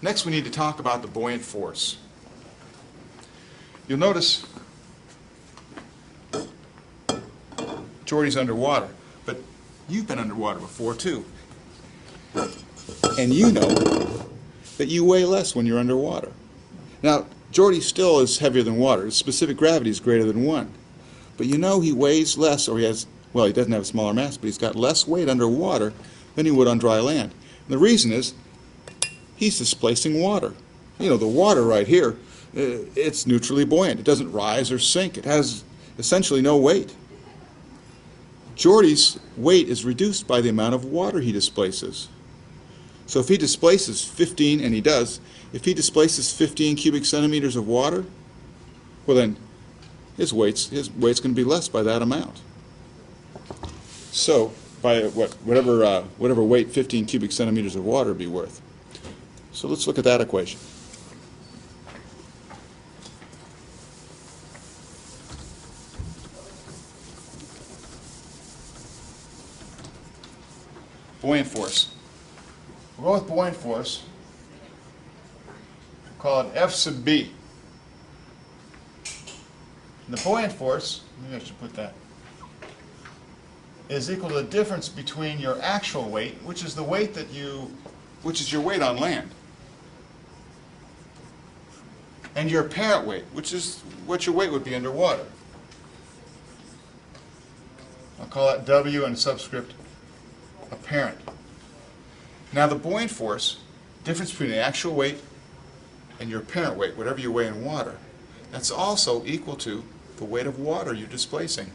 Next we need to talk about the buoyant force. You'll notice Jordy's underwater, but you've been underwater before too. And you know that you weigh less when you're underwater. Now, Jordy still is heavier than water. His specific gravity is greater than 1. But you know he weighs less, or he doesn't have a smaller mass, but he's got less weight underwater than he would on dry land. And the reason is he's displacing water. You know, the water right here, it's neutrally buoyant. It doesn't rise or sink. It has essentially no weight. Jordy's weight is reduced by the amount of water he displaces. So if he displaces 15, and he does, if he displaces 15 cubic centimeters of water, well then his weight's going to be less by that amount. So by whatever weight 15 cubic centimeters of water would be worth. So let's look at that equation. Buoyant force. We'll go with buoyant force. We'll call it F sub B. And the buoyant force, maybe I should put that, is equal to the difference between your actual weight, which is the weight which is your weight on land, and your apparent weight, which is what your weight would be underwater. I'll call that W and subscript apparent. Now the buoyant force, difference between the actual weight and your apparent weight, whatever you weigh in water, that's also equal to the weight of water you're displacing.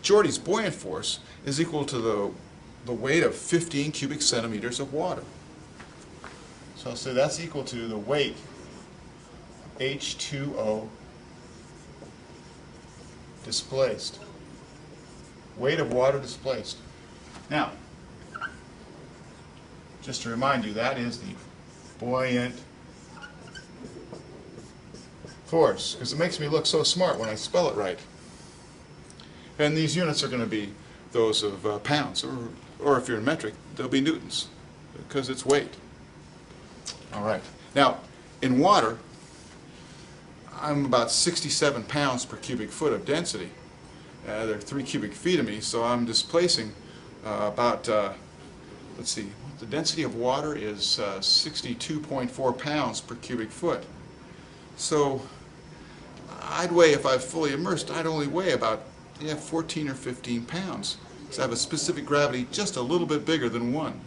Jordy's buoyant force is equal to the weight of 15 cubic centimeters of water. So I'll say that's equal to the weight H2O displaced. Weight of water displaced. Now, just to remind you, that is the buoyant force, because it makes me look so smart when I spell it right. And these units are going to be those of pounds, or if you're in metric, they'll be newtons, because it's weight. All right. Now, in water, I'm about 67 pounds per cubic foot of density. There are 3 cubic feet of me, so I'm displacing about, let's see, the density of water is 62.4 pounds per cubic foot. So I'd weigh, if I was fully immersed, I'd only weigh about 14 or 15 pounds. So I have a specific gravity just a little bit bigger than 1.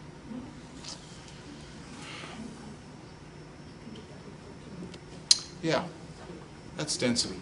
Yeah, that's density.